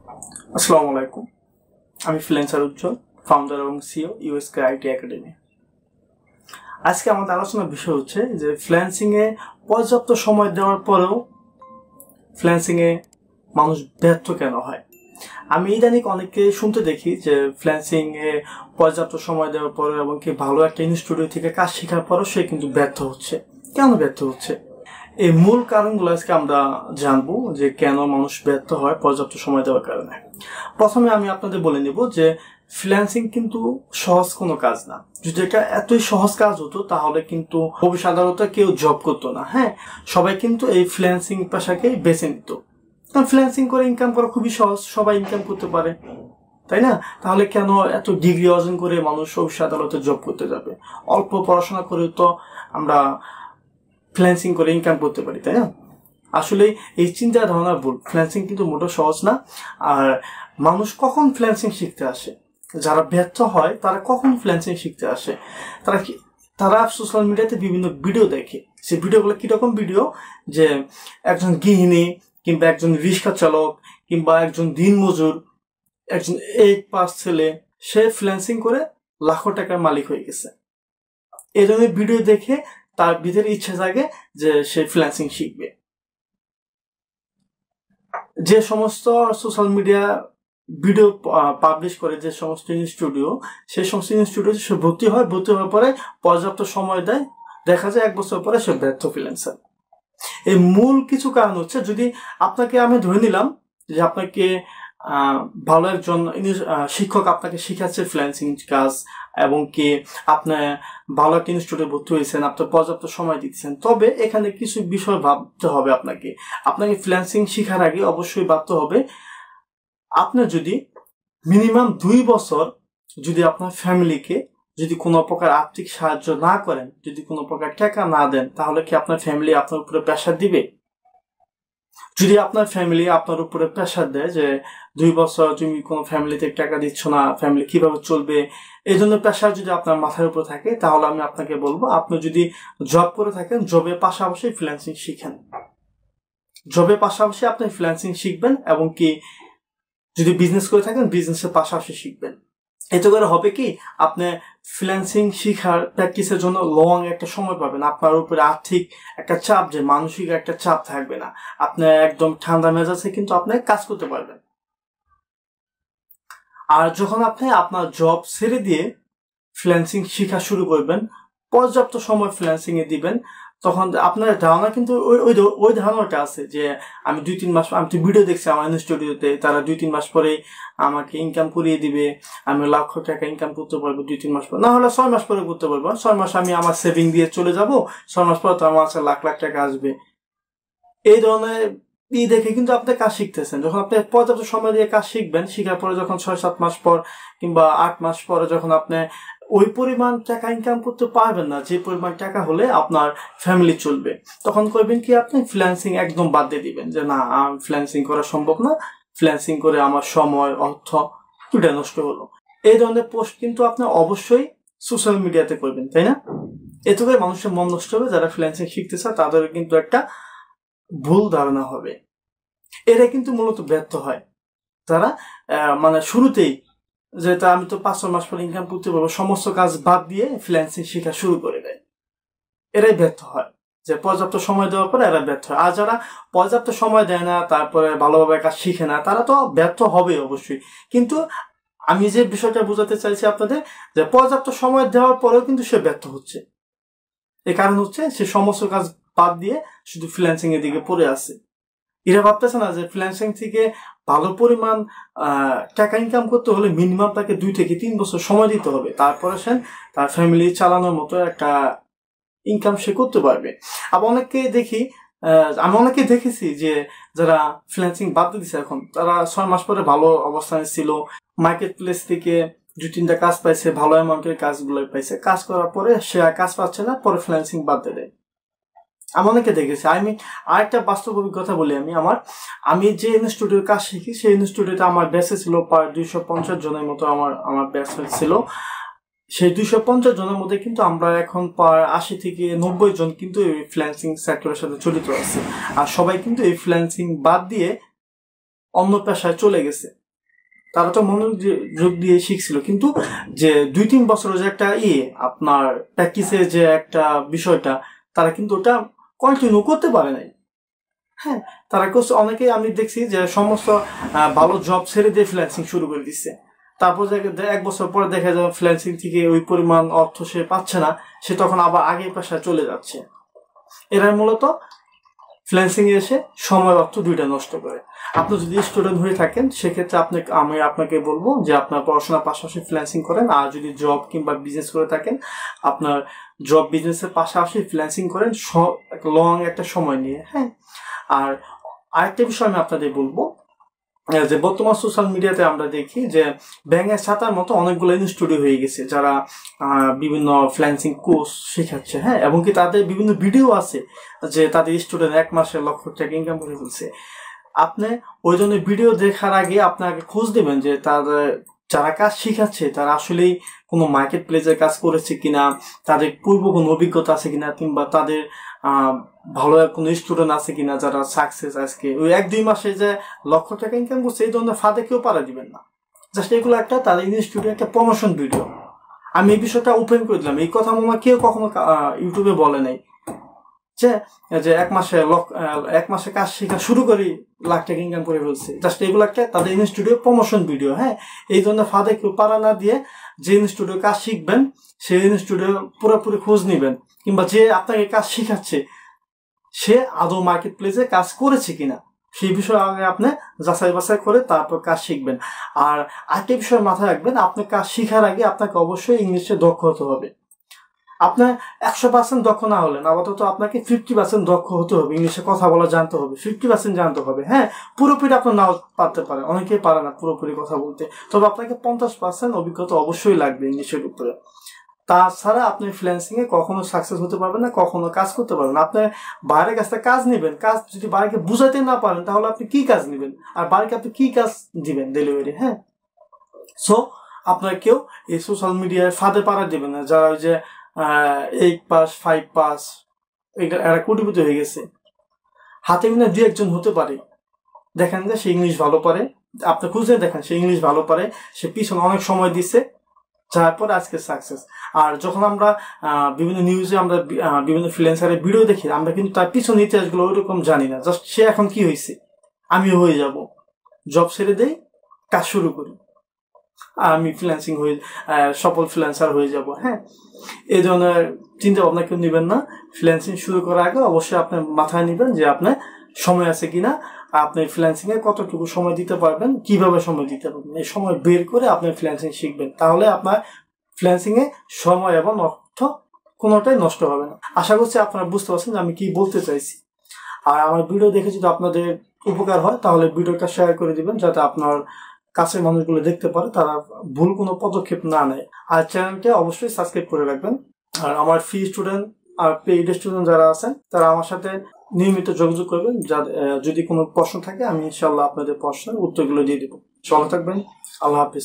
আসসালামু আলাইকুম। আমি ফ্রিল্যান্সার উজ্জ্বল, ফাউন্ডার এবং সিইও ইউএসকে আইটি একাডেমি। আজকে আমাদের আলোচনার বিষয় হচ্ছে যে ফ্রিল্যান্সিং এ পর্যাপ্ত সময় দেওয়ার পরেও ফ্রিল্যান্সিং এ মানুষ ব্যর্থ কেন হয়। আমি ইদানিং অনেককে শুনতে দেখি যে ফ্রিল্যান্সিং এ পর্যাপ্ত সময় দেওয়ার পরে এবং কি ভালো একটা ইনস্টিটিউট থেকে কাজ শেখার পরও সে কিন্তু ব্যর্থ হচ্ছে। কেন ব্যর্থ হচ্ছে? এই মূল কারণগুলো আজকে আমরা জানবো যে কেন মানুষ ব্যর্থ হয় পর্যাপ্ত সময় দেওয়ার কারণে। প্রথমে আমি আপনাদের বলে নিব যে ফ্রিল্যান্সিং কিন্তু সহজ কোনো কাজ না। যদি এটা এতই সহজ কাজ হতো তাহলে কিন্তু ভবিষ্যতে কেউ জব করতো না। হ্যাঁ, সবাই কিন্তু এই ফ্রিল্যান্সিং পেশাকে বেছে নিত। কারণ ফ্রিল্যান্সিং করে ইনকাম করা খুবই সহজ, সবাই ইনকাম করতে পারে, তাই না? তাহলে কেন এত ডিগ্রি অর্জন করে মানুষ অফিস আদালতে জব করতে যাবে? অল্প পড়াশোনা করে তো আমরা ফ্রিল্যান্সিং করে ইনকাম করতে পারি, তাই না? আসলে এই চিন্তা ধারণা ভুল। ফ্রিল্যান্সিং কিন্তু মোটেও সহজ না। আর মানুষ কখন ফ্রিল্যান্সিং শিখতে আসে? যারা ব্যর্থ হয় তারা কখন ফ্রিল্যান্সিং শিখতে আসে? তারা সোশ্যাল মিডিয়াতে বিভিন্ন ভিডিও দেখে। সেই ভিডিওগুলো কিরকম ভিডিও? যে একজন গৃহিণী কিংবা একজন রিক্সা চালক কিংবা একজন দিনমজুর, একজন 8 পাস ছেলে, সে ফ্রিল্যান্সিং করে লাখো টাকার মালিক হয়ে গেছে। এই ধরনের ভিডিও দেখে তার ভিতরে ইচ্ছা জাগে যে সে ফ্রিল্যান্সিং শিখবে। যে সমস্ত সোশ্যাল মিডিয়া ভিডিও পাবলিশ করে যে সমস্ত ইনস্টিটিউট, সেই সমস্ত ইনস্টিটিউটে সে ভর্তি হওয়ার পরে পর্যাপ্ত সময় দেয়, দেখা যায় 1 বছর পরে সে ব্যর্থ ফ্রিল্যান্সার। এই মূল কিছু কারণ হচ্ছে, যদি আপনাকে আমি ধরে নিলাম যে আপনাকে ভালো একজন শিক্ষক আপনাকে শিখাচ্ছে ফ্রিল্যান্সিং কাজ এবং কি আপনি ভালো একটা ইনস্টিটিউটে ভর্তি হয়েছেন, আপনার পর্যাপ্ত সময় দিচ্ছেন, তবে এখানে কিছু বিষয় ভাবতে হবে। আপনাকে ফ্রিল্যান্সিং শেখার আগে অবশ্যই ভাবতে হবে আপনি যদি মিনিমাম 2 বছর যদি আপনার ফ্যামিলিকে যদি কোনো প্রকার আর্থিক সাহায্য না করেন, যদি কোনো প্রকার টাকা না দেন, তাহলে কি আপনার ফ্যামিলি আপনার উপরে প্রেশার দিবে? যদি আপনার ফ্যামিলি আপনার উপরে প্রেশার দেয় যে 2 বছর তুমি কোনো ফ্যামিলিতে টাকা দিচ্ছ না, ফ্যামিলি কিভাবে চলবে, এই জন্য প্রেশার যদি আপনার মাথার উপর থাকে, তাহলে আমি আপনাকে বলবো আপনি যদি জব করে থাকেন, জবের পাশাপাশি ফ্রিল্যান্সিং শিখেন। জবের পাশাপাশি আপনি ফ্রিল্যান্সিং শিখবেন এবং কি যদি বিজনেস করে থাকেন বিজনেসের পাশাপাশি শিখবেন। এতে করে হবে কি, আপনি ফ্রিল্যান্সিং শিখার প্র্যাকটিসের জন্য লং একটা সময় পাবেন। আপনার উপরে আর্থিক একটা চাপ, যে মানসিক একটা চাপ থাকবে না। আপনি একদম ঠান্ডা মেজাজে কিন্তু আপনি কাজ করতে পারবেন। আর যখন আপনি আপনার জব ছেড়ে দিয়ে ফ্রিল্যান্সিং শেখা শুরু করবেন, পর্যাপ্ত সময় ফ্রিল্যান্সিং এ দিবেন, তখন আপনার ধারণা কিন্তু ওই ধারণাটা আছে যে আমি 2-3 মাস, আমি তো ভিডিও দেখছি আমার ইনস্টিটিউটে, তারা 2-3 মাস পরে আমাকে ইনকাম করিয়ে দিবে, আমি লাখ টাকা ইনকাম করতে পারবো 2-3 মাস পর, না হলে 6 মাস পরে করতে পারবো। 6 মাস আমি আমার সেভিং দিয়ে চলে যাব, 6 মাস পর তো আমার কাছে লাখ লাখ টাকা আসবে। এই ধরনের দেখে কিন্তু আপনি কাজ শিখতেছেন। যখন আপনি পর্যাপ্ত সময় দিয়ে কাজ শিখবেন, শিখার পরে যখন 6-7 মাস পর কিংবা 8 মাস পরে যখন আপনি ওই পরিমাণ টাকা ইনকাম করতে পারবেন না যে পরিমাণ টাকা হলে আপনার ফ্যামিলি চলবে, তখন করবেন কি, আপনি ফ্রিল্যান্সিং একদম বাদ দিয়ে দিবেন যে না, ফ্রিল্যান্সিং করা সম্ভব না, ফ্রিল্যান্সিং করে আমার সময় অর্থ দুটা নষ্ট হলো। এই ধরনের পোস্ট কিন্তু আপনি অবশ্যই সোশ্যাল মিডিয়াতে করবেন, তাই না? এতে করে মানুষের মন নষ্ট হবে। যারা ফ্রিল্যান্সিং শিখতে চায় তাদের কিন্তু একটা ভুল ধারণা হবে। এরা কিন্তু মূলত ব্যর্থ হয় যারা মানে শুরুতেই যেটা আমি তো 5-6 মাস পর ইনকাম করতে পারবো, সমস্ত কাজ বাদ দিয়ে ফ্রিল্যান্সিং শেখা শুরু করে দেয়। এরাই ব্যর্থ হয়, যে পর্যাপ্ত সময় দেওয়ার পরে এরা ব্যর্থ হয়। আর যারা পর্যাপ্ত সময় দেয় না, তারপরে ভালোভাবে কাজ শিখে না, তারা তো ব্যর্থ হবে অবশ্যই। কিন্তু আমি যে বিষয়টা বোঝাতে চাইছি আপনাদের, যে পর্যাপ্ত সময় দেওয়ার পরেও কিন্তু সে ব্যর্থ হচ্ছে। এর কারণ হচ্ছে সে সমস্ত কাজ বাদ দিয়ে শুধু ফ্রিল্যান্সিং এর দিকে পড়ে আছে। এরা ভাবতেছে না যে ফ্রিল্যান্সিং থেকে ভালো পরিমাণ টাকা ইনকাম করতে হলে মিনিমাম তাকে 2-3 বছর সময় দিতে হবে, তারপরে সে তার ফ্যামিলি চালানোর মতো একটা ইনকাম সে করতে পারবে। আবার আমি অনেকে দেখেছি যে যারা ফ্রিল্যান্সিং বাদ দিয়েছে, এখন তারা 6 মাস পরে ভালো অবস্থানে ছিল, মার্কেট প্লেস থেকে 2-3টা কাজ পাইছে, ভালো অ্যামাউন্টের কাজগুলো পাইছে, কাজ করার পরে সে আর কাজ পাচ্ছে না, পরে ফ্রিল্যান্সিং বাদ দিয়ে দেয়। আমি অনেকে দেখেছি। আরেকটা বাস্তব অভিজ্ঞতা বলি, আমি যে ইনস্টিটিউটের কাজ শিখি, সেই ইনস্টিটিউটে আমার ব্যাচে ছিল প্রায় 250 জনের মতো আমার ব্যাচ ছিল। সেই 250 জনের মধ্যে কিন্তু আমরা এখন প্রায় 80 থেকে 90 জন কিন্তু এই ফ্রিল্যান্সিং সেক্টরের সাথে জড়িত আছে। আর সবাই কিন্তু এই ফ্রিল্যান্সিং বাদ দিয়ে অন্য পেশায় চলে গেছে। তারা তো মনোযোগ দিয়ে শিখছিল, কিন্তু যে 2-3 বছরের যে একটা আপনার প্র্যাকটিসের যে একটা বিষয়টা, তারা কিন্তু ওটা কন্টিনিউ করতে পারে নাই। হ্যাঁ, তারা অনেকেই আমি দেখছি যে সমস্ত ভালো জব ছেড়ে দিয়ে ফ্রিল্যান্সিং শুরু করে দিচ্ছে। তারপর 1 বছর পরে দেখা যায় ফ্রিল্যান্সিং থেকে ওই পরিমাণ অর্থ সে পাচ্ছে না, সে তখন আবার আগের পেশায় চলে যাচ্ছে। এরা মূলত ফ্রিল্যান্সিং এ এসে সময় অর্থ দুইটা নষ্ট করে। আপনি যদি স্টুডেন্ট হয়ে থাকেন সেক্ষেত্রে আমি আপনাকে বলবো যে আপনার পড়াশোনার পাশাপাশি ফ্রিল্যান্সিং করেন। আর যদি জব কিংবা বিজনেস করে থাকেন, আপনার জব বিজনেসের পাশাপাশি ফ্রিল্যান্সিং করেন লং একটা সময় নিয়ে। হ্যাঁ, আর আরেকটা বিষয় আমি আপনাদের বলবো যে বর্তমান সোশ্যাল মিডিয়াতে আমরা দেখি যে ব্যাঙের ছাতার মতো অনেকগুলো ইনস্টিটিউট হয়ে গেছে যারা বিভিন্ন ফ্রিল্যান্সিং কোর্স শেখাচ্ছে। হ্যাঁ, এবং কি তাদের বিভিন্ন ভিডিও আছে যে তাদের স্টুডেন্ট 1 মাসে লক্ষ টাকা ইনকাম করে ফেলছে। আপনি ওই জন্য ভিডিও দেখার আগে আপনাকে খোঁজ দেবেন যে তাদের যারা কাজ শিখাচ্ছে তারা আসলেই কোনো মার্কেট প্লেসে কাজ করেছে কিনা, তাদের পূর্ব কোনো অভিজ্ঞতা আছে কিনা, কিংবা তাদের ভালো কোনো স্টুডেন্ট আছে কিনা যারা সাকসেস আজকে ওই 1-2 মাসে যে লক্ষ টাকা ইনকাম করছে এই ধরনের ফাঁদে কেউ পারা দিবেন না। জাস্ট এগুলো একটা তাদের ইনস্টিটিউটে একটা প্রমোশন ভিডিও। আমি এই বিষয়টা ওপেন করে দিলাম, এই কথা মনে কেউ কখনো ইউটিউবে বলে নাই যে 1 মাসে কাজ শেখা শুরু করি লাখ টাকা ইনকাম করে ফেলছে। জাস্ট এগুলো একটা তাদের ইনস্টিটিউট প্রমোশন ভিডিও। হ্যাঁ, এই ধরনের ফাঁদে কেউ পারা না দিয়ে যে ইনস্টিটিউটে কাজ শিখবেন সেই ইনস্টিটিউটে পুরোপুরি খোঁজ নিবেন, কিংবা যে আপনাকে কাজ শিখাচ্ছে সে আদৌ মার্কেট প্লেসে কাজ করেছে কিনা সেই বিষয়ে আগে আপনি যাচাই বাছাই করে তারপর কাজ শিখবেন। আর আরেকটা বিষয় মাথায় রাখবেন, আপনি কাজ শিখার আগে আপনাকে অবশ্যই ইংলিশে দক্ষ হতে হবে। আপনার 100% দক্ষ না হলেন আপাতত আপনাকে 50% দক্ষ হতে হবে, ইংলিশে কথা বলা জানতে হবে, 50% জানতে হবে। হ্যাঁ, পুরোপুরি আপনার নাও পারতে পারে, অনেকেই পারে না পুরোপুরি কথা বলতে, তবে আপনাকে 50% অভিজ্ঞতা অবশ্যই লাগবে ইংলিশের উপরে। তাছাড়া আপনি ফ্রিল্যান্সিং এ কখনো সাকসেস হতে পারবেন না, কখনো কাজ করতে পারবেন না। আপনি বাইরের কাছ থেকে কাজ নেবেন, কাজ যদি বাইরে বুঝাতে না পারেন তাহলে আপনি কি কাজ নেবেন, আর বাইরে আপনি কি কাজ দিবেন ডেলিভারি। হ্যাঁ, সো আপনার কেউ এই সোশ্যাল মিডিয়ায় ফাঁদে পাড়া দিবেন না। যারা ওই যে 8 পাস 5 পাস এরা কোটিপতি হয়ে গেছে, হাতে গুনে 2-1 জন হতে পারে। দেখেন যে সে ইংলিশ ভালো পারে, আপনি খুঁজে দেখেন সে ইংলিশ ভালো পারে, সে পিছনে অনেক সময় দিচ্ছে, তারপর আজকে সাকসেস। আর যখন আমরা বিভিন্ন নিউজে আমরা বিভিন্ন ফ্রিল্যান্সারের ভিডিও দেখি, আমরা কিন্তু তার পিছনে ইতিহাসগুলো ওইরকম জানি না। জাস্ট সে এখন কি হয়েছে, আমিও হয়ে যাব, জব ছেড়ে দেই, কাজ শুরু করি, আমি ফ্রিল্যান্সিং হয়ে সফল ফ্রিল্যান্সার হয়ে যাব। হ্যাঁ, এই ধরনের চিন্তা ভাবনা কেউ নেবেন না। ফ্রিল্যান্সিং শুরু করার আগে অবশ্যই আপনি মাথায় নেবেন যে আপনার সময় আছে কিনা, আপনি ফ্রিল্যান্সিং এ কতটুকু সময় দিতে পারবেন, কিভাবে সময় দিতে পারবেন, এই সময় বের করে আপনি ফ্রিল্যান্সিং শিখবেন। তাহলে আপনার ফ্রিল্যান্সিং এ সময় এবং অর্থ কোনোটাই নষ্ট হবে না। আশা করছি আপনারা বুঝতে পারছেন যে আমি কি বলতে চাইছি। আর আমার ভিডিও দেখে যদি আপনাদের উপকার হয় তাহলে ভিডিওটা শেয়ার করে দিবেন, যাতে আপনার কাছের মানুষগুলো দেখতে পারে, তারা ভুল কোনো পদক্ষেপ না নেয়। আর চ্যানেলটা অবশ্যই সাবস্ক্রাইব করে রাখবেন। আর আমার ফ্রি স্টুডেন্ট আর পেইড স্টুডেন্ট যারা আছেন তারা আমার সাথে নিয়মিত যোগাযোগ করবেন। যদি কোনো প্রশ্ন থাকে আমি ইনশাআল্লাহ আপনাদের প্রশ্নের উত্তরগুলো দিয়ে দেবো। ভালো থাকবেন, আল্লাহ হাফিজ।